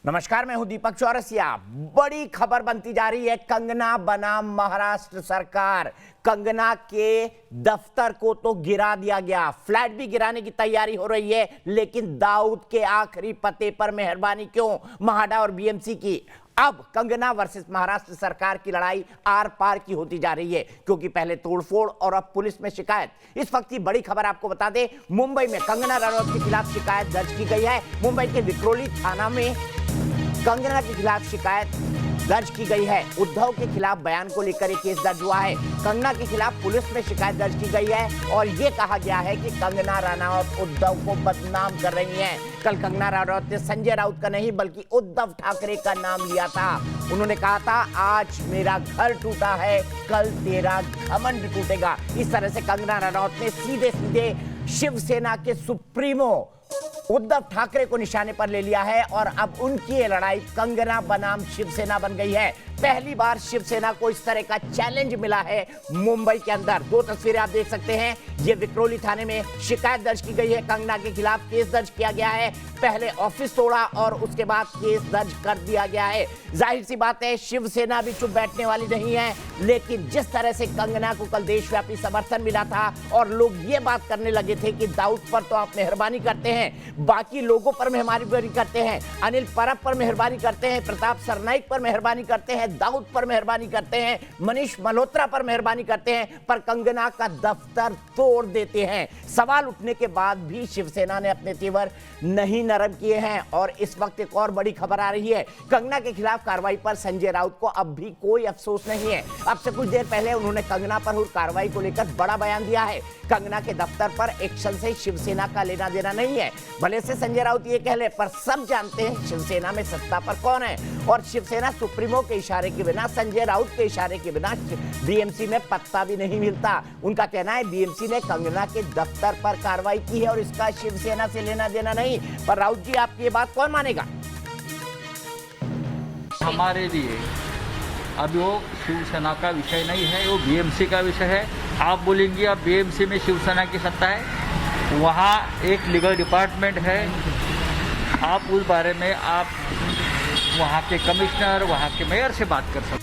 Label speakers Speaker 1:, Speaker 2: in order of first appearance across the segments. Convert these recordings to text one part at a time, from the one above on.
Speaker 1: नमस्कार, मैं हूं दीपक चौरसिया। बड़ी खबर बनती जा रही है, कंगना बनाम महाराष्ट्र सरकार। कंगना के दफ्तर को तो गिरा दिया गया, फ्लैट भी गिराने की तैयारी हो रही है, लेकिन दाऊद के आखिरी पते पर मेहरबानी क्यों? महाडा और बीएमसी की। अब कंगना वर्सेस महाराष्ट्र सरकार की लड़ाई आर पार की होती जा रही है, क्योंकि पहले तोड़फोड़ और अब पुलिस में शिकायत। इस वक्त की बड़ी खबर आपको बता दें, मुंबई में कंगना रनौत के खिलाफ शिकायत दर्ज की गई है। मुंबई के विक्रोली थाना में कंगना के खिलाफ शिकायत दर्ज की गई है। उद्धव के खिलाफ बयान को लेकर एक केस दर्ज हुआ है। कंगना के खिलाफ पुलिस में शिकायत दर्ज की गई है और यह कहा गया है कि कंगना रनौत उद्धव को बदनाम कर रही हैं। कल कंगना रनौत ने संजय राउत का नहीं बल्कि उद्धव ठाकरे का नाम लिया था। उन्होंने कहा था, आज मेरा घर टूटा है, कल तेरा घमंड टूटेगा। इस तरह से कंगना रनौत ने सीधे सीधे शिवसेना के सुप्रीमो उद्धव ठाकरे को निशाने पर ले लिया है और अब उनकी ये लड़ाई कंगना बनाम शिवसेना बन गई है। पहली बार शिवसेना को इस तरह का चैलेंज मिला है मुंबई के अंदर। दो तस्वीरें आप देख सकते हैं। ये विक्रोली थाने में शिकायत दर्ज की गई है, कंगना के खिलाफ केस दर्ज किया गया है। पहले ऑफिस तोड़ा और उसके बाद केस दर्ज कर दिया गया है। जाहिर सी बात है, शिवसेना भी चुप बैठने वाली नहीं है, लेकिन जिस तरह से कंगना को कल देशव्यापी समर्थन मिला था और लोग ये बात करने लगे थे कि दाऊद पर तो आप मेहरबानी करते हैं, बाकी लोगों पर मेहरबानी करते हैं, अनिल परब पर मेहरबानी करते हैं, प्रताप सरनाइक पर मेहरबानी करते हैं, दाऊद पर मेहरबानी करते हैं, मनीष मल्होत्रा पर मेहरबानी करते हैं, पर कंगना का दफ्तर तोड़ देते हैं। सवाल उठने के बाद भी शिवसेना ने अपने तेवर नहीं नरम किए हैं और इस वक्त एक और बड़ी खबर आ रही है। कंगना के खिलाफ कार्रवाई पर संजय राउत को अब भी कोई अफसोस नहीं है। अब से कुछ देर पहले उन्होंने कंगना पर हुई कार्रवाई को लेकर बड़ा बयान दिया है। कंगना के दफ्तर पर एक्शन से शिवसेना का लेना देना नहीं है। भले से संजय राउत ये कह ले, पर सब जानते हैं शिवसेना में सत्ता पर कौन है और शिवसेना सुप्रीमो के इशारे के बिना, संजय राउत के इशारे के बिना बीएमसी में पत्ता भी नहीं मिलता। उनका कहना है बीएमसी ने कंगना के दफ्तर पर कार्रवाई की है और इसका शिवसेना से लेना देना नहीं। पर राउत जी, आपकी ये बात कौन मानेगा?
Speaker 2: हमारे लिए अब वो शिवसेना का विषय नहीं है, वो बीएमसी का विषय है। आप बोलेंगे अब बीएमसी में शिवसेना की सत्ता है, वहाँ एक लीगल डिपार्टमेंट है। आप उस बारे में आप वहाँ के कमिश्नर, वहाँ के मेयर से बात कर सकते।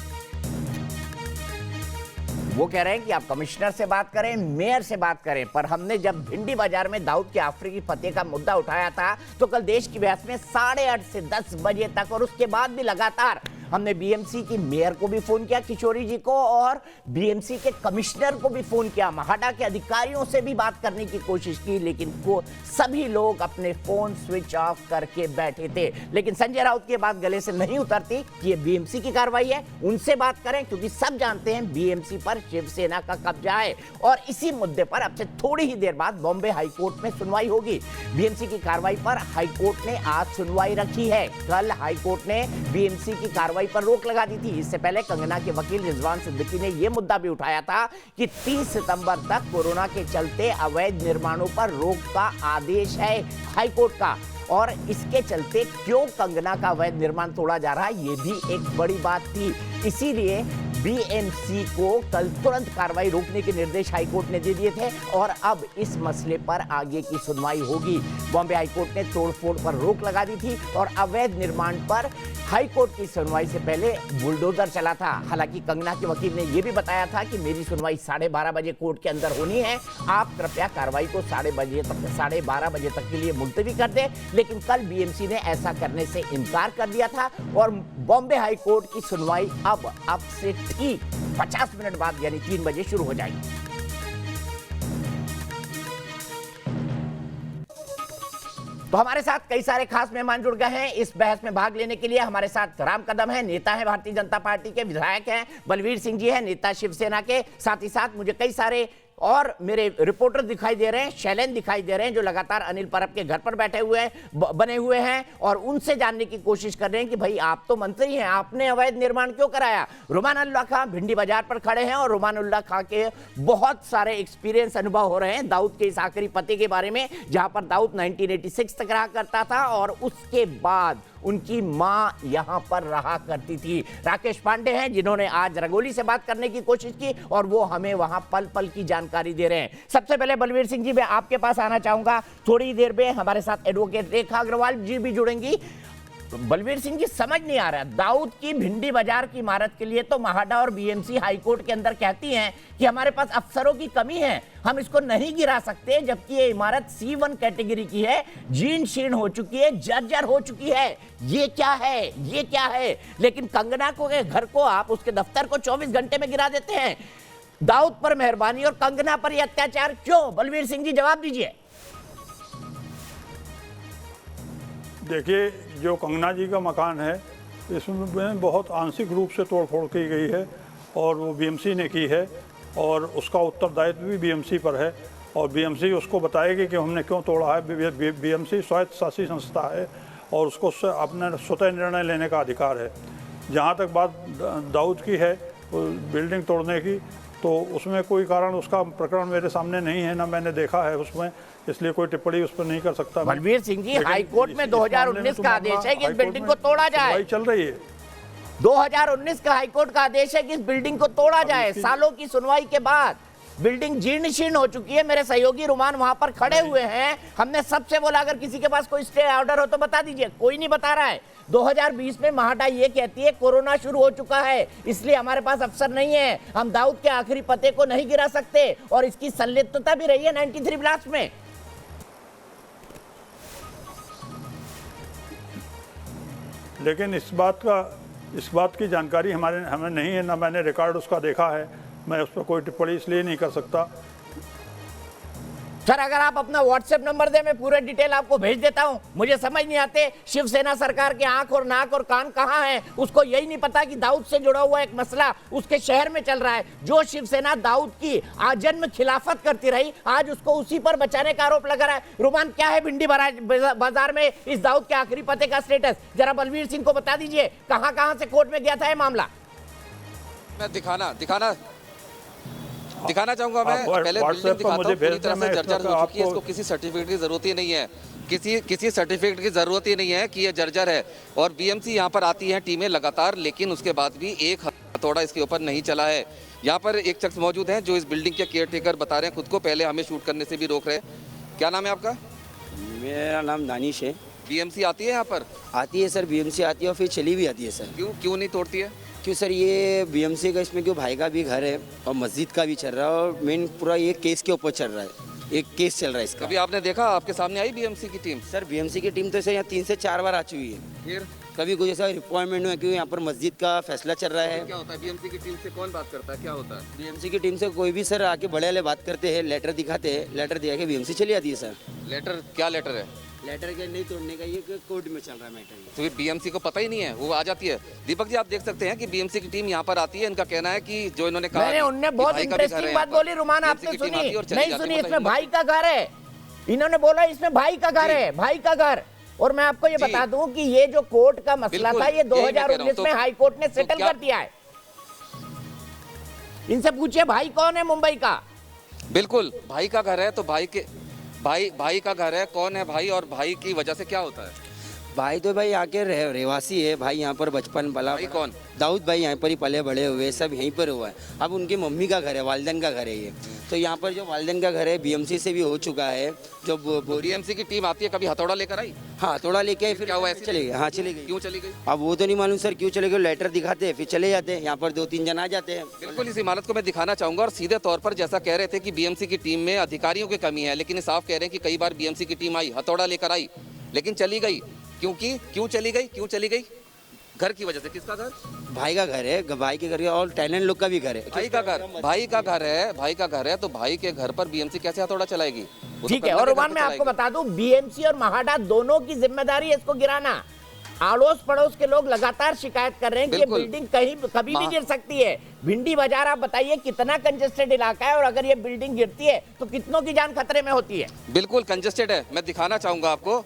Speaker 1: वो कह रहे हैं कि आप कमिश्नर से बात करें, मेयर से बात करें, पर हमने जब भिंडी बाजार में दाऊद के अफ्रीकी पते का मुद्दा उठाया था तो कल देश की बहस में 8:30 से 10 बजे तक और उसके बाद भी लगातार हमने बीएमसी की मेयर को भी फोन किया, किशोरी जी को, और बीएमसी के कमिश्नर को भी फोन किया, महाडा के अधिकारियों से भी बात करने की कोशिश की, लेकिन सभी लोग अपने फोन स्विच ऑफ करके बैठे थे। लेकिन संजय राउत की बात गले से नहीं उतरती कि ये बीएमसी की कार्रवाई है, उनसे बात करें, क्योंकि सब जानते हैं बीएमसी पर शिवसेना का कब्जा है। और इसी मुद्दे पर अब से थोड़ी ही देर बाद बॉम्बे हाईकोर्ट में सुनवाई होगी। बीएमसी की कार्रवाई पर हाईकोर्ट ने आज सुनवाई रखी है। कल हाईकोर्ट ने बीएमसी की कार्रवाई पर रोक लगा दी थी। इससे पहले कंगना के वकील रिजवान सिद्दीकी ने यह मुद्दा भी उठाया था कि 30 सितंबर तक कोरोना के चलते अवैध निर्माणों पर रोक का आदेश है हाईकोर्ट का, और इसके चलते क्यों कंगना का अवैध निर्माण तोड़ा जा रहा है, ये भी एक बड़ी बात थी। इसीलिए बीएमसी को कल तुरंत कार्रवाई रोकने के निर्देश हाईकोर्ट ने दे दिए थे और अब इस मसले पर आगे की सुनवाई होगी। बॉम्बे हाईकोर्ट ने तोड़फोड़ पर रोक लगा दी थी और अवैध निर्माण पर हाईकोर्ट की सुनवाई से पहले बुलडोजर चला था। हालांकि कंगना के वकील ने यह भी बताया था कि मेरी सुनवाई 12:30 बजे कोर्ट के अंदर होनी है, आप कृपया कार्रवाई को 12:30 बजे तक के लिए मुलतवी कर दें। लेकिन कल बीएमसी ने ऐसा करने से इनकार कर दिया था और बॉम्बे हाईकोर्ट की सुनवाई अब से ठीक 50 मिनट बाद यानी 3 बजे शुरू हो जाएगी। तो हमारे साथ कई सारे खास मेहमान जुड़ गए हैं इस बहस में भाग लेने के लिए। हमारे साथ राम कदम है, नेता है भारतीय जनता पार्टी के, विधायक हैं। बलवीर सिंह जी है, नेता शिवसेना के। साथ ही साथ मुझे कई सारे और मेरे रिपोर्टर दिखाई दे रहे हैं, शैलेंद्र दिखाई दे रहे हैं, जो लगातार अनिल परब के घर पर बैठे हुए हैं, बने हुए हैं और उनसे जानने की कोशिश कर रहे हैं कि भाई आप तो मंत्री हैं, आपने अवैध निर्माण क्यों कराया। रुमानुल्लाह खां भिंडी बाजार पर खड़े हैं और रुमानुल्लाह खां के बहुत सारे एक्सपीरियंस अनुभव हो रहे हैं दाऊद के इस आखिरी पते के बारे में, जहां पर दाऊद 1986 तक रहा करता था और उसके बाद उनकी मां यहां पर रहा करती थी। राकेश पांडे हैं, जिन्होंने आज रंगोली से बात करने की कोशिश की और वो हमें वहां पल पल की जानकारी दे रहे हैं। सबसे पहले बलवीर सिंह जी, मैं आपके पास आना चाहूंगा। थोड़ी देर में हमारे साथ एडवोकेट रेखा अग्रवाल जी भी जुड़ेंगी। बलवीर सिंह जी समझ नहीं आ रहा, दाऊद की भिंडी बाजार की इमारत के लिए तो महाडा और बीएमसी हाईकोर्ट के अंदर कहती हैं कि हमारे पास अफसरों की कमी है, हम इसको नहीं गिरा सकते, जबकि ये इमारत C1 कैटेगरी की है, जीर्ण शीर्ण हो चुकी है, जर्जर हो चुकी है। ये क्या है, ये क्या है? लेकिन कंगना को के घर को आप, उसके दफ्तर को 24 घंटे में गिरा देते हैं। दाऊद पर मेहरबानी और कंगना पर यह अत्याचार क्यों? बलवीर सिंह जी जवाब दीजिए।
Speaker 3: देखिए, जो कंगना जी का मकान है इसमें बहुत आंशिक रूप से तोड़फोड़ की गई है और वो बीएमसी ने की है और उसका उत्तरदायित्व भी बीएमसी पर है और बीएमसी उसको बताएगी कि हमने क्यों तोड़ा है। बीएमसी स्वायत्त शासी संस्था है और उसको अपने स्वतः निर्णय लेने का अधिकार है। जहाँ तक बात दाऊद की है बिल्डिंग तोड़ने की, तो उसमें कोई कारण, उसका प्रकरण मेरे सामने नहीं है, ना मैंने देखा है उसमें, इसलिए कोई टिप्पणी उस पर नहीं कर सकता।
Speaker 1: बलवीर सिंह जी, हाईकोर्ट में 2019 का आदेश है कि इस बिल्डिंग को तोड़ा जाए।
Speaker 3: चल रही है
Speaker 1: 2019 का हाईकोर्ट का आदेश है कि इस बिल्डिंग को तोड़ा जाए। सालों की सुनवाई के बाद बिल्डिंग जीर्ण शीर्ण हो चुकी है। मेरे सहयोगी रुमान वहां पर खड़े हुए हैं। हमने सबसे बोला अगर किसी के पास कोई स्टे ऑर्डर हो तो बता दीजिए, कोई नहीं बता रहा है। 2020 में महाडा ये कहती है कोरोना शुरू हो चुका है, इसलिए हमारे पास अफसर नहीं है, हम दाऊद के आखिरी पते को नहीं गिरा सकते, और इसकी संलिप्तता भी रही है 93 ब्लास्ट में।
Speaker 3: लेकिन इस बात की जानकारी हमें नहीं है, ना मैंने रिकॉर्ड उसका देखा है। मैं उस पर कोई टिप्पणी इसलिए नहीं कर सकता।
Speaker 1: सर, अगर आप अपना व्हाट्सएप नंबर दे, मैं पूरे डिटेल आपको भेज देता हूं। मुझे समझ नहीं आते शिवसेना सरकार के आंख और नाक और कान कहां हैं। उसको यही नहीं पता कि दाऊद से जुड़ा हुआ एक मसला उसके शहर में चल रहा है। जो शिवसेना दाऊद की आजन्म खिलाफत करती रही, आज उसको उसी पर बचाने का आरोप लगा रहा है। रुमान, क्या है भिंडी बाजार में इस दाऊद के आखिरी पते का स्टेटस? जरा बलवीर सिंह को बता दीजिए, कहां से कोर्ट में गया था ये मामला?
Speaker 4: मैं दिखाना चाहूंगा। मैं पहले बिल्डिंग दिखाता हूं, पूरी तरह से जर्जर हो चुकी है। इसको किसी सर्टिफिकेट की जरूरत ही नहीं है, किसी सर्टिफिकेट की जरूरत ही नहीं है कि ये जर्जर है। और बीएमसी यहाँ पर आती है टीमें लगातार, लेकिन उसके बाद भी एक हथौड़ा इसके ऊपर नहीं चला है। यहाँ पर एक शख्स मौजूद है जो इस बिल्डिंग के केयर टेकर बता रहे हैं खुद को, पहले हमें शूट करने से भी रोक रहे हैं। क्या नाम है आपका?
Speaker 5: मेरा नाम दानिश है।
Speaker 4: बीएमसी आती है यहाँ पर?
Speaker 5: आती है सर, बीएमसी आती है और फिर चली भी आती है सर।
Speaker 4: क्यों नहीं तोड़ती है?
Speaker 5: क्यों सर, ये बीएमसी का इसमें क्यों भाई का भी घर है और मस्जिद का भी चल रहा है और मेन पूरा ये केस के ऊपर चल रहा है, एक केस चल रहा है इसका।
Speaker 4: कभी आपने देखा, आपके सामने आई बीएमसी की टीम?
Speaker 5: सर, बीएमसी की टीम तो सर यहाँ 3 से 4 बार आ चुकी है।
Speaker 4: फिर
Speaker 5: कभी कुछ ऐसा रिक्वायरमेंट हुआ क्योंकि यहाँ पर मस्जिद का फैसला चल रहा है।
Speaker 4: क्या होता है बीएमसी की टीम से? कौन बात करता है? क्या होता है
Speaker 5: बीएमसी की टीम से? कोई भी सर आके बड़े वाले बात करते हैं, लेटर दिखाते हैं, लेटर दिखा के बीएमसी चली आती है सर।
Speaker 4: लेटर? क्या लेटर है?
Speaker 5: लेटर के नहीं तोड़ने का ये कोर्ट में चल रहा है मैटर।
Speaker 4: तो ये बीएमसी को पता ही नहीं है, वो आ जाती है। दीपक जी, आप देख सकते हैं कि बीएमसी की टीम यहाँ पर आती है। इनका कहना है कि जो इन्होंने कहा,
Speaker 1: उनने बहुत इंटरेस्टिंग बात बोली। रुमान, आपने सुनी नहीं सुनी? इसमें भाई का घर है, इन्होंने बोला इसमें भाई का घर है, भाई का घर। और मैं आपको ये बता दूं कि ये जो कोर्ट का मसला था, ये 2019 में हाई कोर्ट ने सेटल कर दिया है। इनसे पूछिए भाई कौन है मुंबई का।
Speaker 4: बिल्कुल, भाई का घर है तो भाई का घर है। कौन है भाई और भाई की वजह से क्या होता है?
Speaker 5: भाई तो भाई यहाँ के रहवासी है। भाई यहाँ पर बचपन पला।
Speaker 4: भाई कौन?
Speaker 5: दाऊद भाई यहाँ पर ही पले बड़े हुए, सब यहीं पर हुआ है। अब उनकी मम्मी का घर है, वालिदैन का घर है ये। तो यहाँ पर जो वालिदैन का घर है बीएमसी से भी हो चुका है। जो
Speaker 4: बीएमसी की टीम आती है, कभी हथौड़ा लेकर आई?
Speaker 5: हाँ, हथौड़ा लेके आई, फिर
Speaker 4: क्या हुआ?
Speaker 5: चली गई। हाँ, चली गई।
Speaker 4: क्यों चली गई?
Speaker 5: अब वो तो नहीं मालूम सर क्यों चले गए। लेटर दिखाते हैं फिर चले जाते हैं। यहाँ पर 2-3 जन आ जाते हैं।
Speaker 4: बिल्कुल, इस इमारत को मैं दिखाना चाहूंगा। और सीधे तौर पर जैसा कह रहे थे कि बीएमसी की टीम में अधिकारियों की कमी है, लेकिन साफ कह रहे हैं कि कई बार बीएमसी की टीम आई, हथौड़ा लेकर आई, लेकिन चली गई। क्यों चली गई? घर की वजह से। किसका घर?
Speaker 5: भाई का घर है, भाई के घर और टेनेंट लोग का भी घर है।
Speaker 4: भाई का घर है तो भाई के घर पर बीएमसी कैसे हथौड़ा चलाएगी?
Speaker 1: ठीक है। और रुमान, मैं आपको बता दूं, बीएमसी और महाडा दोनों की जिम्मेदारी है इसको गिराना। आड़ोस पड़ोस के लोग लगातार शिकायत कर रहे हैं कि ये बिल्डिंग कभी भी गिर सकती है। भिंडी बाजार, आप बताइए कितना कंजेस्टेड इलाका है, और अगर ये बिल्डिंग गिरती है तो कितनों की जान खतरे में होती है।
Speaker 4: बिल्कुल कंजेस्टेड है, मैं दिखाना चाहूंगा आपको।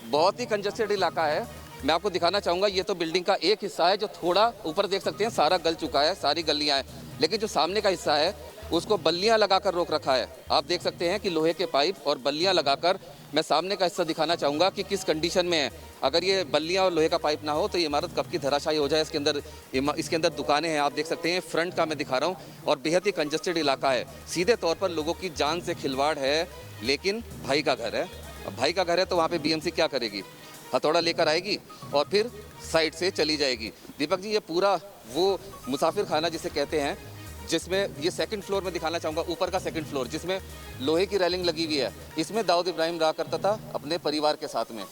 Speaker 4: बहुत ही कंजेस्टेड इलाका है। मैं आपको दिखाना चाहूंगा, ये तो बिल्डिंग का एक हिस्सा है जो थोड़ा ऊपर देख सकते हैं, सारा गल चुका है, सारी गलियां हैं। लेकिन जो सामने का हिस्सा है उसको बल्लियां लगाकर रोक रखा है। आप देख सकते हैं कि लोहे के पाइप और बल्लियां लगाकर, मैं सामने का हिस्सा दिखाना चाहूँगा कि किस कंडीशन में है। अगर ये बल्लियां और लोहे का पाइप ना हो तो ये इमारत कब की धराशायी हो जाए। इसके अंदर दुकानें हैं, आप देख सकते हैं। फ्रंट का मैं दिखा रहा हूँ, और बेहद ही कंजेस्टेड इलाका है। सीधे तौर पर लोगों की जान से खिलवाड़ है। लेकिन भाई का घर है, अब भाई का घर है तो वहाँ पे बीएमसी क्या करेगी? हथौड़ा लेकर आएगी और फिर साइड से चली जाएगी। दीपक जी, ये पूरा वो मुसाफिर खाना जिसे कहते हैं, जिसमें ये सेकंड फ्लोर में दिखाना चाहूँगा, ऊपर का सेकंड फ्लोर जिसमें लोहे की रेलिंग लगी हुई है, इसमें दाऊद इब्राहिम रहा करता था अपने परिवार के साथ में।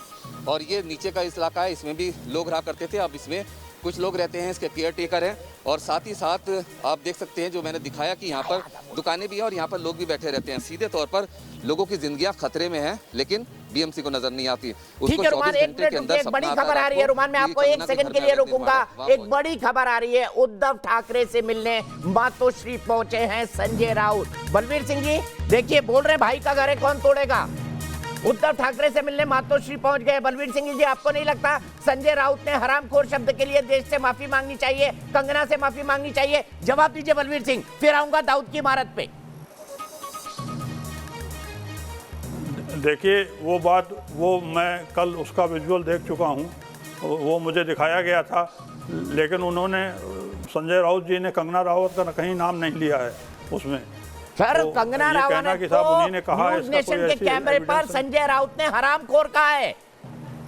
Speaker 4: और ये नीचे का इलाका है, इसमें भी लोग रहा करते थे। अब इसमें कुछ लोग रहते हैं, इसके केयर टेकर हैं। और साथ ही साथ आप देख सकते हैं जो मैंने दिखाया कि यहाँ पर दुकानें भी हैं और यहाँ पर लोग भी बैठे रहते हैं। सीधे तौर पर लोगों की जिंदगियां खतरे में हैं, लेकिन बीएमसी को नजर नहीं आती।
Speaker 1: ठीक है रुमान, एक मिनट रुकिए, एक बड़ी खबर आ रही है रुमान, मैं आपको एक सेकंड के लिए रोकूंगा। एक बड़ी खबर आ रही है, उद्धव ठाकरे से मिलने मातोश्री पहुंचे हैं संजय राउत। बलवीर सिंह जी देखिए, बोल रहे भाई का घर है कौन तोड़ेगा। उद्धव ठाकरे से मिलने मातोश्री पहुंच गए। बलवीर सिंह जी, आपको नहीं लगता संजय राउत ने हरामखोर शब्द के लिए देश से माफी मांगनी चाहिए, कंगना से माफी मांगनी चाहिए? जवाब दीजिए बलवीर सिंह, फिर आऊंगा दाऊद की इमारत पे।
Speaker 3: देखिए वो मैं कल उसका विजुअल देख चुका हूँ, वो मुझे दिखाया गया था, लेकिन उन्होंने संजय राउत जी ने कंगना रावत का कहीं नाम नहीं लिया है उसमें।
Speaker 1: सर,
Speaker 3: तो
Speaker 1: कंगना रावत ने तो
Speaker 3: उन्हीं ने कहा,
Speaker 1: न्यूज़ नेशन के कैमरे पर संजय राउत ने हरामखोर कहा है।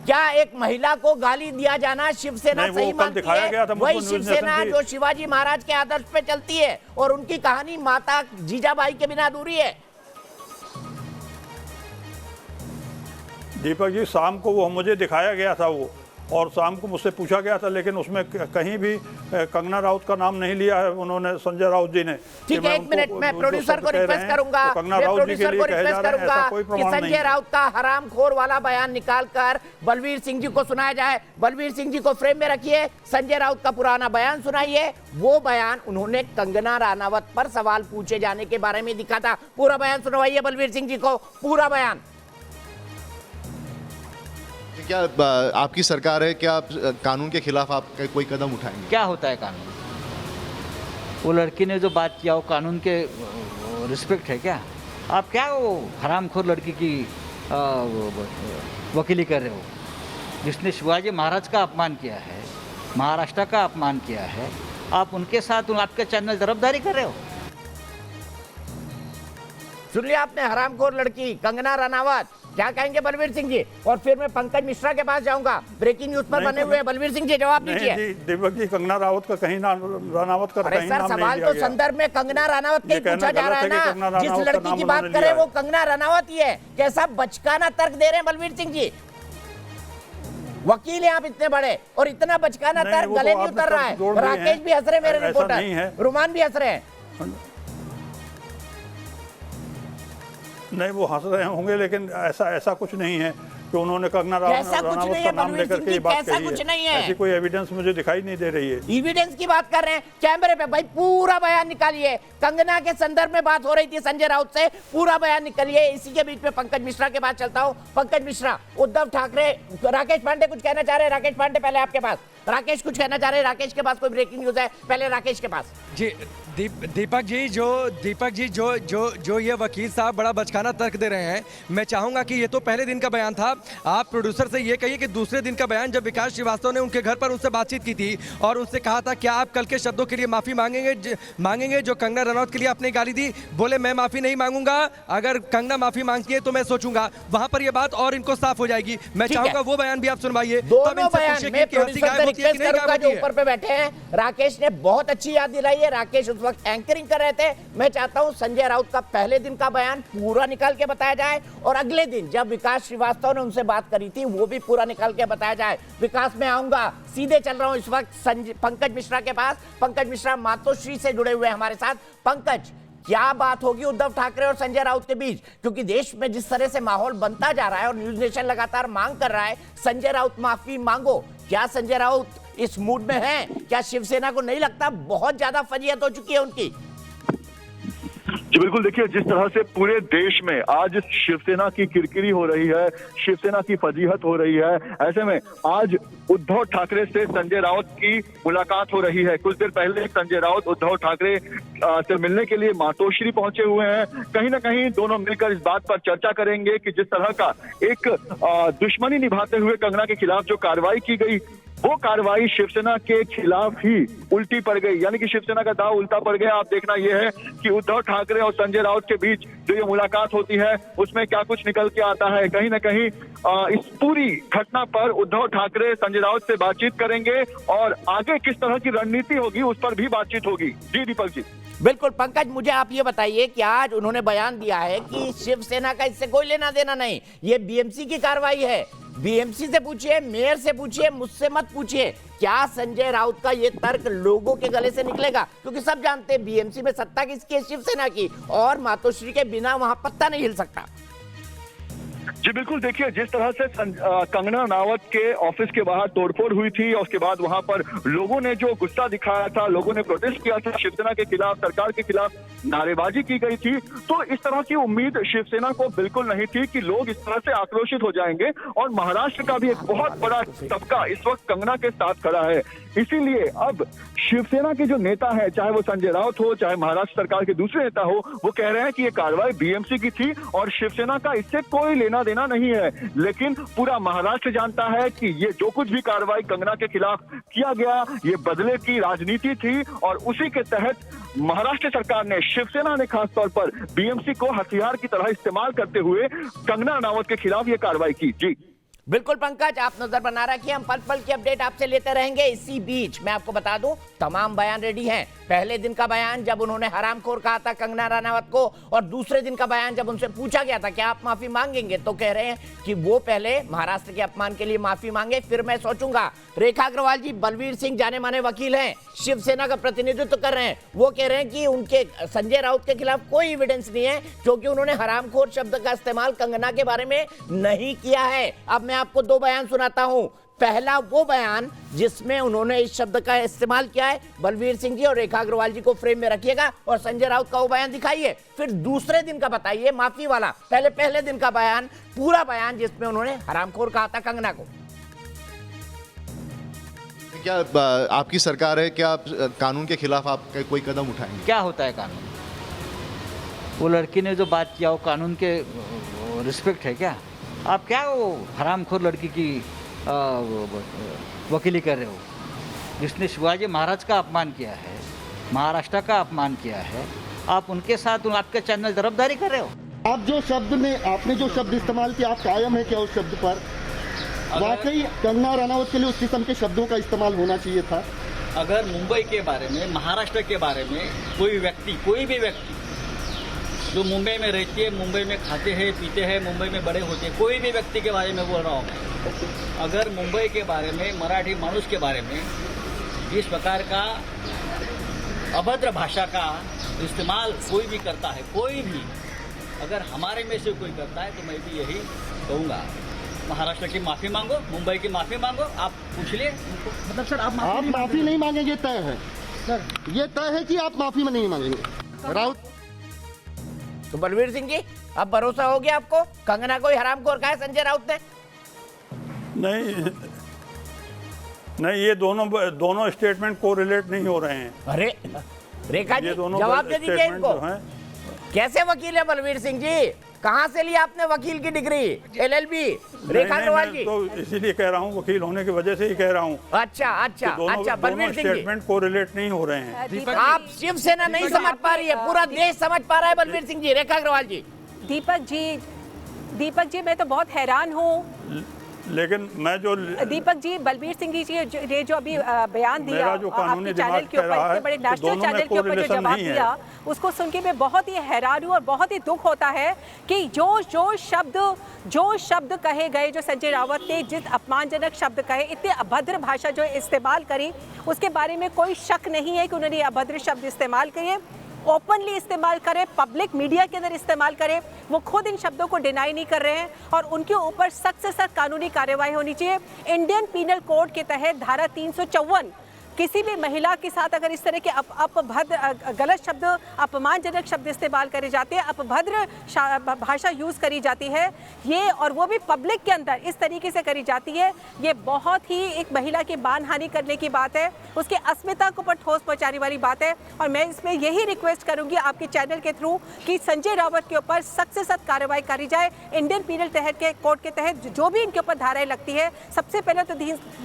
Speaker 1: क्या एक महिला को गाली दिया जाना शिवसेना सही मानती है? वही शिवसेना जो शिवाजी महाराज के आदर्श पे चलती है और उनकी कहानी माता जीजाबाई के बिना अधूरी है।
Speaker 3: दीपक जी, शाम को वो मुझे दिखाया गया था वो, और शाम को मुझसे पूछा गया था, लेकिन उसमें कहीं भी कंगना राउत का नाम नहीं लिया है उन्होंने, संजय राउत जी ने।
Speaker 1: ठीक है, एक मिनट, मैं प्रोड्यूसर को रिक्वेस्ट करूंगा, कि संजय राउत का हरामखोर वाला बयान निकालकर बलवीर सिंह जी को सुनाया जाए। बलवीर सिंह जी को फ्रेम में रखिए, संजय राउत का पुराना बयान सुनाइए। वो बयान उन्होंने कंगना राणावत पर सवाल पूछे जाने के बारे में दिखा था। पूरा बयान सुनवाइए बलवीर सिंह जी को, पूरा बयान।
Speaker 6: क्या आपकी सरकार है, क्या आप कानून के खिलाफ आप कोई कदम उठाएंगे?
Speaker 2: क्या होता है कानून? वो लड़की ने जो बात किया वो कानून के रिस्पेक्ट है क्या? आप क्या वो हरामखोर लड़की की वकीली कर रहे हो, जिसने शिवाजी महाराज का अपमान किया है, महाराष्ट्र का अपमान किया है? आप उनके साथ आपके चैनल तरफदारी कर रहे हो।
Speaker 1: सुन लिया आपने, हरामखोर लड़की कंगना राणावत। क्या कहेंगे बलवीर सिंह जी? और फिर मैं पंकज मिश्रा के पास जाऊंगा, ब्रेकिंग न्यूज पर बने हुए। बलवीर सिंह जी जवाब दीजिए।
Speaker 3: दीपक जी, कंगना रावत का कहीं राणावत का कहीं नाम नहीं
Speaker 1: सवाल
Speaker 3: लिया
Speaker 1: तो
Speaker 3: गया।
Speaker 1: संदर्भ में कंगना राणावत के पूछा जा रहा है ना, जिस लड़की की बात करे वो कंगना राणावत ही है। कैसा बचकाना तर्क दे रहे हैं बलवीर सिंह जी? वकील हैं आप इतने बड़े और इतना बचकाना तर्क गले नहीं उतर रहा है। राकेश भी हंस रहे, मेरे रिपोर्टर रुमान भी हंस रहे हैं।
Speaker 3: नहीं, वो हंस रहे होंगे, लेकिन ऐसा कुछ नहीं है कि उन्होंने कंगना राणावत का नाम लेकर के ये बात कही है। ऐसी कोई एविडेंस मुझे दिखाई नहीं दे रही है।
Speaker 1: एविडेंस की बात कर रहे हैं कैमरे पे, भाई पूरा बयान निकालिए। कंगना के संदर्भ में बात हो रही थी संजय राउत से, पूरा बयान निकालिए। इसी के बीच में पंकज मिश्रा के पास चलता हूं। पंकज मिश्रा, उद्धव ठाकरे, राकेश पांडे कुछ कहना चाह रहे हैं। राकेश पांडे पहले आपके पास, राकेश कुछ कहना चाह रहे हैं। राकेश के पास कोई ब्रेकिंग न्यूज है? पहले राकेश के पास
Speaker 7: जी। दीपक जी जो ये वकील साहब बड़ा बचकाना तर्क दे रहे हैं, मैं चाहूंगा कि ये तो पहले दिन का बयान था। आप प्रोड्यूसर से ये कहिए कि दूसरे दिन का बयान, जब विकास श्रीवास्तव ने उनके घर पर उनसे बातचीत की थी और उनसे कहा था क्या आप कल के शब्दों के लिए माफी मांगेंगे जो कंगना रनौत के लिए आपने गाली दी। बोले मैं माफी नहीं मांगूंगा, अगर कंगना माफी मांगती है तो मैं सोचूंगा। वहां पर ये बात और इनको साफ हो जाएगी। मैं चाहूंगा वो बयान भी आप सुनवाइए।
Speaker 1: दोनों बयान में जो ऊपर पे बैठे हैं, राकेश ने बहुत अच्छी याद दिलाई है। राकेश उस वक्त एंकरिंग कर रहे थे। मैं चाहता हूं संजय राउत का पहले दिन का बयान पूरा निकाल के बताया जाए और अगले दिन जब विकास श्रीवास्तव ने उनसे बात करी थी वो भी पूरा निकाल के बताया जाए। विकास में आऊंगा, सीधे चल रहा हूं इस वक्त पंकज मिश्रा के पास। पंकज मिश्रा मातोश्री से जुड़े हुए हमारे साथ। पंकज, क्या बात होगी उद्धव ठाकरे और संजय राउत के बीच? क्योंकि देश में जिस तरह से माहौल बनता जा रहा है और न्यूज़ नेशन लगातार मांग कर रहा है संजय राउत माफी मांगो, क्या संजय राउत इस मूड में है? क्या शिवसेना को नहीं लगता बहुत ज्यादा फजीहत हो चुकी है उनकी?
Speaker 8: जी बिल्कुल, देखिए जिस तरह से पूरे देश में आज शिवसेना की किरकिरी हो रही है, शिवसेना की फजीहत हो रही है, ऐसे में आज उद्धव ठाकरे से संजय राउत की मुलाकात हो रही है। कुछ देर पहले संजय राउत उद्धव ठाकरे से मिलने के लिए मातोश्री पहुंचे हुए हैं। कहीं ना कहीं दोनों मिलकर इस बात पर चर्चा करेंगे कि जिस तरह का एक दुश्मनी निभाते हुए कंगना के खिलाफ जो कार्रवाई की गई, वो कार्रवाई शिवसेना के खिलाफ ही उल्टी पड़ गई, यानी कि शिवसेना का दांव उल्टा पड़ गया। आप देखना यह है कि उद्धव ठाकरे और संजय राउत के बीच जो ये मुलाकात होती है उसमें क्या कुछ निकल के आता है। कहीं ना कहीं इस पूरी घटना पर उद्धव ठाकरे संजय राउत से बातचीत करेंगे और आगे किस तरह की रणनीति होगी उस पर भी बातचीत होगी। जी दीपक जी।
Speaker 1: बिल्कुल पंकज, मुझे आप ये बताइए कि आज उन्होंने बयान दिया है कि शिवसेना का इससे कोई लेना देना नहीं, ये बीएमसी की कार्रवाई है। बीएमसी से पूछिए, मेयर से पूछिए, मुझसे मत पूछिए। क्या संजय राउत का ये तर्क लोगों के गले से निकलेगा? क्योंकि सब जानते हैं बीएमसी में सत्ता किसकी है, शिवसेना की, और मातोश्री के बिना वहां पत्ता नहीं हिल सकता।
Speaker 8: जी बिल्कुल, देखिए जिस तरह से कंगना रनावत के ऑफिस के बाहर तोड़फोड़ हुई थी और उसके बाद वहां पर लोगों ने जो गुस्सा दिखाया था, लोगों ने प्रोटेस्ट किया था शिवसेना के खिलाफ, सरकार के खिलाफ नारेबाजी की गई थी, तो इस तरह की उम्मीद शिवसेना को बिल्कुल नहीं थी कि लोग इस तरह से आक्रोशित हो जाएंगे। और महाराष्ट्र का भी एक बहुत बड़ा तबका इस वक्त कंगना के साथ खड़ा है। इसीलिए अब शिवसेना के जो नेता है, चाहे वो संजय राउत हो, चाहे महाराष्ट्र सरकार के दूसरे नेता हो, वो कह रहे हैं कि ये कार्रवाई बीएमसी की थी और शिवसेना का इससे कोई लेना देना नहीं है। लेकिन पूरा महाराष्ट्र जानता है कि ये जो कुछ भी कार्रवाई कंगना के खिलाफ किया गया, ये बदले की राजनीति थी और उसी के तहत महाराष्ट्र सरकार ने, शिवसेना ने खासतौर पर बीएमसी को हथियार की तरह इस्तेमाल करते हुए कंगना रनावत के खिलाफ ये कार्रवाई की। जी
Speaker 1: बिल्कुल पंकज, आप नजर बना रखिए, हम पल पल की अपडेट आपसे लेते रहेंगे। इसी बीच मैं आपको बता दूं, तमाम बयान रेडी हैं। पहले दिन का बयान जब उन्होंने हरामखोर कहा था कंगना रनावत को, और दूसरे दिन का बयान जब उनसे पूछा गया था कि आप माफी मांगेंगे, तो कह रहे हैं कि वो पहले महाराष्ट्र के अपमान के लिए माफी मांगे, फिर मैं सोचूंगा। रेखा अग्रवाल जी, बलवीर सिंह जाने माने वकील हैं, शिवसेना का प्रतिनिधित्व कर रहे हैं, वो कह रहे हैं कि उनके संजय राउत के खिलाफ कोई एविडेंस नहीं है क्योंकि उन्होंने हरामखोर शब्द का इस्तेमाल कंगना के बारे में नहीं किया है। अब मैं आपको दो बयान सुनाता हूं। पहला वो बयान जिसमें उन्होंने इस शब्द का इस्तेमाल किया है, बलवीर सिंह जी और रेखा अग्रवाल जी को फ्रेम में रखिएगा और संजय राउत का वो बयान दिखाइए। फिर दूसरे दिन का बताइए, माफी वाला। पहले दिन का बयान, पूरा बयान जिसमें उन्होंने हरामखोर कहा था कंगना को।
Speaker 6: क्या आपकी सरकार है, क्या आप कानून के खिलाफ आप कोई कदम उठाएंगे?
Speaker 2: क्या होता है कानून? वो लड़की ने जो बात किया वो कानून के रिस्पेक्ट है क्या? आप क्या वो हरामखोर लड़की की वकीली कर रहे हो, जिसने शिवाजी महाराज का अपमान किया है, महाराष्ट्र का अपमान किया है, आप उनके साथ आपके चैनल तरफदारी कर रहे हो।
Speaker 9: आपने जो शब्द इस्तेमाल किया, आप कायम है क्या उस शब्द पर? वाकई कंगना रनावत के लिए उस किस्म के शब्दों का इस्तेमाल होना चाहिए था।
Speaker 2: अगर मुंबई के बारे में, महाराष्ट्र के बारे में कोई भी व्यक्ति जो मुंबई में रहती है, मुंबई में खाते हैं, पीते हैं, मुंबई में बड़े होते हैं, कोई भी व्यक्ति के बारे में बोल रहा हूँ मैं, अगर मुंबई के बारे में, मराठी मानुष के बारे में इस प्रकार का अभद्र भाषा का इस्तेमाल कोई भी करता है, कोई भी अगर हमारे में से कोई करता है, तो मैं भी यही कहूँगा, महाराष्ट्र की माफी मांगो, मुंबई की माफी मांगो। आप पूछ लिए मतलब सर, आप
Speaker 9: माफी नहीं मांगेंगे, तय है सर, ये तय है कि आप माफी में नहीं मांगेंगे। राउत
Speaker 1: तो बलवीर सिंह जी, अब भरोसा हो गया आपको? कंगना को हरामखोर कहा है संजय राउत ने?
Speaker 3: नहीं, ये दोनों स्टेटमेंट कोरिलेट नहीं हो रहे हैं।
Speaker 1: अरे रेखा जी, जवाब दे दीजिए इनको। कैसे वकील है बलवीर सिंह जी? कहां से लिया आपने वकील की डिग्री, LLB? रेखा अग्रवाल जी,
Speaker 3: तो इसीलिए कह रहा हूँ, वकील होने की वजह से ही कह रहा हूँ।
Speaker 1: अच्छा बलवीर सिंह जी,
Speaker 3: स्टेटमेंट कोरिलेट नहीं हो रहे हैं।
Speaker 1: आप शिवसेना नहीं समझ पा रही है, पूरा देश समझ पा रहा है बलवीर सिंह जी। रेखा अग्रवाल जी।
Speaker 10: दीपक जी मैं तो बहुत हैरान हूँ,
Speaker 3: लेकिन मैं जो
Speaker 10: दीपक जी, बलवीर सिंह जी ने जो अभी बयान दिया आपके चैनल के ऊपर, इतने बड़े नेशनल चैनल के ऊपर जो जवाब दिया, उसको सुन के मैं बहुत ही हैरान हूँ और बहुत ही दुख होता है कि जो शब्द कहे गए, जो संजय राउत ने जिस अपमानजनक शब्द कहे, इतने अभद्र भाषा जो इस्तेमाल करी, उसके बारे में कोई शक नहीं है कि उन्होंने अभद्र शब्द इस्तेमाल किए, ओपनली इस्तेमाल करें, पब्लिक मीडिया के अंदर इस्तेमाल करें। वो खुद इन शब्दों को डिनाई नहीं कर रहे हैं और उनके ऊपर सख्त से सख्त कानूनी कार्रवाई होनी चाहिए। इंडियन पीनल कोड के तहत धारा 354, किसी भी महिला के साथ अगर इस तरह के अपभद्र गलत शब्द, अपमानजनक शब्द इस्तेमाल करे जाते हैं, अपभद्र भाषा यूज़ करी जाती है, ये और वो भी पब्लिक के अंदर इस तरीके से करी जाती है, ये बहुत ही एक महिला की मानहानि करने की बात है, उसके अस्मिता को पर ठोस पहुँचाने वाली बात है। और मैं इसमें यही रिक्वेस्ट करूँगी आपके चैनल के थ्रू कि संजय राउत के ऊपर सख्त से सख्त कार्रवाई करी जाए। इंडियन पीनल कोड के तहत जो भी इनके ऊपर धाराएँ लगती है, सबसे पहले तो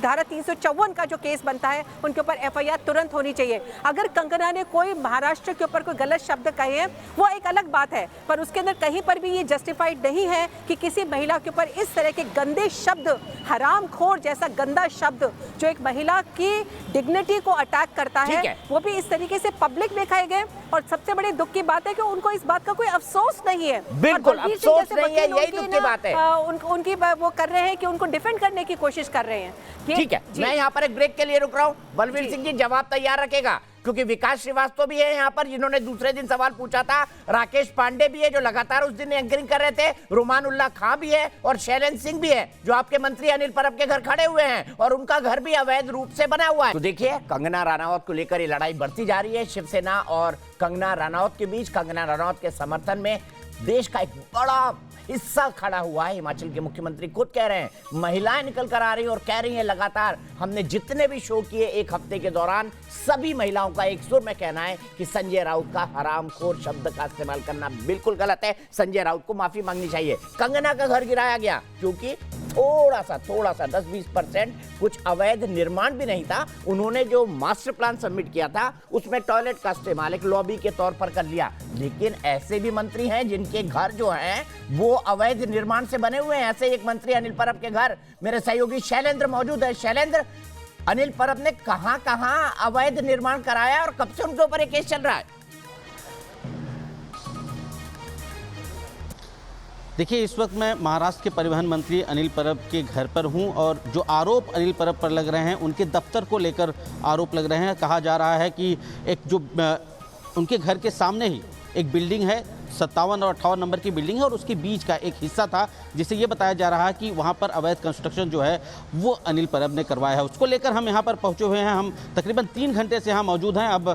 Speaker 10: धारा 354 का जो केस बनता है उनके उनके ऊपर FIR तुरंत होनी चाहिए। अगर कंगना ने कोई महाराष्ट्र के ऊपर कोई गलत शब्द कहे हैं वो एक अलग बात है, पर उसके अंदर कहीं पर भी ये जस्टिफाइड नहीं है कि किसी महिला के ऊपर इस तरह के गंदे शब्द, हरामखोर जैसा गंदा शब्द जो एक महिला की डिग्निटी को अटैक करता है, वो भी इस तरीके से पब्लिक में खाए गए। और सबसे बड़ी दुख की बात है कि उनको इस बात का कोई अफसोस नहीं है।
Speaker 1: बिल्कुल अफसोस नहीं है, यही दुख की बात है।
Speaker 10: उनकी वो कर रहे हैं कि उनको डिफेंड करने की कोशिश कर रहे हैं।
Speaker 1: ठीक है, मैं यहाँ पर एक ब्रेक के लिए रुक रहा हूँ। बलवीर सिंह जी जवाब तैयार रखेगा, क्योंकि विकास श्रीवास्तव भी है यहाँ पर जिन्होंने दूसरे दिन सवाल पूछा था, राकेश पांडे भी है जो लगातार उस दिन एंकरिंग कर रहे थे, रुमान उल्लाह खां भी है और शैलेंद्र सिंह भी है जो आपके मंत्री अनिल परब के घर खड़े हुए हैं और उनका घर भी अवैध रूप से बना हुआ है। तो देखिए कंगना रनावत को लेकर ये लड़ाई बढ़ती जा रही है शिवसेना और कंगना रनावत के बीच। कंगना रनावत के समर्थन में देश का एक बड़ा हिस्सा खड़ा हुआ है। हिमाचल के मुख्यमंत्री खुद कह रहे हैं, महिलाएं निकल कर आ रही हैं और कह रही हैं लगातार हमने जितने भी शो किए एक हफ्ते के दौरान, सभी महिलाओं का एक सुर में कहना है कि संजय राउत का हरामखोर शब्द का इस्तेमाल करना बिल्कुल गलत है, संजय राउत को माफी मांगनी चाहिए। कंगना का घर गिराया गया क्योंकि थोड़ा सा 10-20% कुछ अवैध निर्माण भी नहीं था। उन्होंने जो मास्टर प्लान सबमिट किया था उसमें टॉयलेट का इस्तेमाल एक लॉबी के तौर पर कर लिया। लेकिन ऐसे भी मंत्री हैं जिनके घर जो हैं वो अवैध निर्माण से बने हुए हैं। ऐसे एक मंत्री अनिल परब के घर मेरे सहयोगी शैलेंद्र मौजूद है। शैलेंद्र, अनिल परब ने कहां अवैध निर्माण कराया और कब से उनके ऊपर एक केस चल रहा है?
Speaker 11: देखिए, इस वक्त मैं महाराष्ट्र के परिवहन मंत्री अनिल परब के घर पर हूं और जो आरोप अनिल परब पर लग रहे हैं उनके दफ्तर को लेकर आरोप लग रहे हैं। कहा जा रहा है कि एक जो उनके घर के सामने ही एक बिल्डिंग है, 57 और 58 नंबर की बिल्डिंग है और उसके बीच का एक हिस्सा था जिसे ये बताया जा रहा है कि वहाँ पर अवैध कंस्ट्रक्शन जो है वो अनिल परब ने करवाया है। उसको लेकर हम यहाँ पर पहुँचे हुए हैं। हम तकरीबन 3 घंटे से यहाँ मौजूद हैं। अब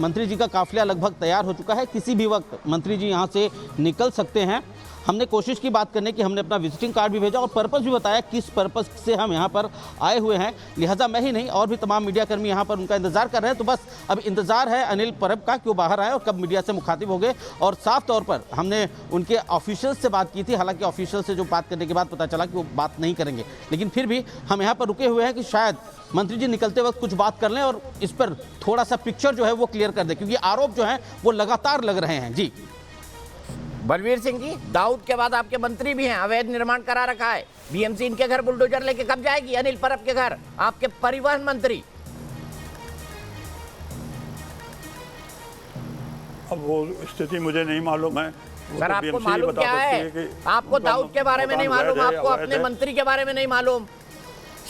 Speaker 11: मंत्री जी का काफिला लगभग तैयार हो चुका है, किसी भी वक्त मंत्री जी यहाँ से निकल सकते हैं। हमने कोशिश की बात करने की, हमने अपना विजिटिंग कार्ड भी भेजा और पर्पस भी बताया किस पर्पस से हम यहाँ पर आए हुए हैं। लिहाजा मैं ही नहीं और भी तमाम मीडियाकर्मी यहाँ पर उनका इंतजार कर रहे हैं। तो बस अब इंतजार है अनिल परब का कि वो बाहर आए और कब मीडिया से मुखातिब हो गए। और साफ तौर पर हमने उनके ऑफिशियल से बात की थी, हालांकि ऑफिशियल से जो बात करने के बाद पता चला कि वो बात नहीं करेंगे, लेकिन फिर भी हम यहाँ पर रुके हुए हैं कि शायद मंत्री जी निकलते वक्त कुछ बात कर लें और इस पर थोड़ा सा पिक्चर जो है वो क्लियर कर दें, क्योंकि आरोप जो है वो लगातार लग रहे हैं। जी
Speaker 1: बलवीर सिंह जी, दाऊद के बाद आपके मंत्री भी हैं, अवैध निर्माण करा रखा है, बीएमसी इनके घर बुलडोजर लेके कब जाएगी? अनिल परब के घर आपके परिवहन मंत्री।
Speaker 3: अब वो स्थिति मुझे नहीं मालूम है।
Speaker 1: सर आपको मालूम क्या है? आपको दाऊद के बारे में नहीं मालूम, आपको अपने मंत्री के बारे में नहीं मालूम।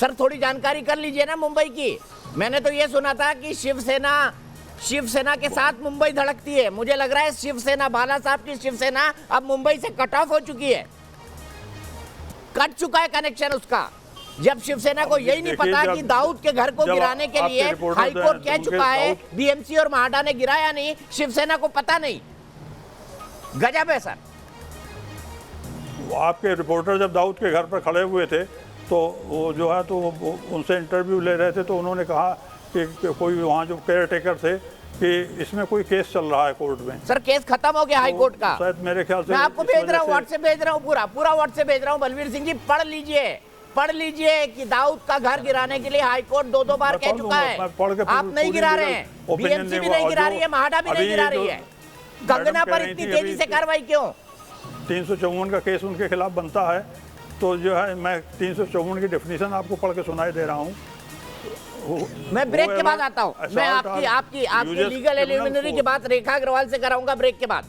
Speaker 1: सर थोड़ी जानकारी कर लीजिए ना मुंबई की। मैंने तो ये सुना था कि शिवसेना के साथ मुंबई धड़कती है। मुझे लग रहा है शिवसेना, बाला साहब की शिवसेना अब मुंबई से कट ऑफ हो चुकी है, कट चुका है कनेक्शन उसका। जब शिवसेना को यही नहीं पता कि दाऊद के घर को गिराने के लिए हाईकोर्ट कह चुका है, बीएमसी और महाडा ने गिराया नहीं, शिवसेना को पता नहीं। गजब है सर।
Speaker 3: आपके रिपोर्टर जब दाऊद के घर पर खड़े हुए थे तो वो जो है तो उनसे इंटरव्यू ले रहे थे, तो उन्होंने कहा कि कोई वहाँ जो केयर टेकर थे कि इसमें कोई केस चल रहा है कोर्ट में।
Speaker 1: सर केस खत्म हो गया हाई कोर्ट का,
Speaker 3: शायद मेरे ख्याल से।
Speaker 1: मैं आपको भेज रहा हूँ, व्हाट्सएप भेज रहा हूँ, पूरा व्हाट्सएप भेज रहा हूँ। बलवीर सिंह जी पढ़ लीजिए कि दाऊद का घर गिराने के लिए हाई कोर्ट 2 बार कह चुका है। आप नहीं गिरा रहे हैं, बीएमसी भी नहीं गिरा रही है, महाडा भी नहीं गिरा रही है। कंगना पर इतनी तेजी से कार्रवाई क्यों?
Speaker 3: 354 का केस उनके खिलाफ बनता है, तो जो है मैं 354 की डेफिनेशन आपको पढ़ के सुनाई दे रहा हूँ।
Speaker 1: मैं ब्रेक के बाद आता हूँ। मैं आपकी लीगल एलिमिनरी की बात रेखा अग्रवाल से कराऊंगा ब्रेक के बाद।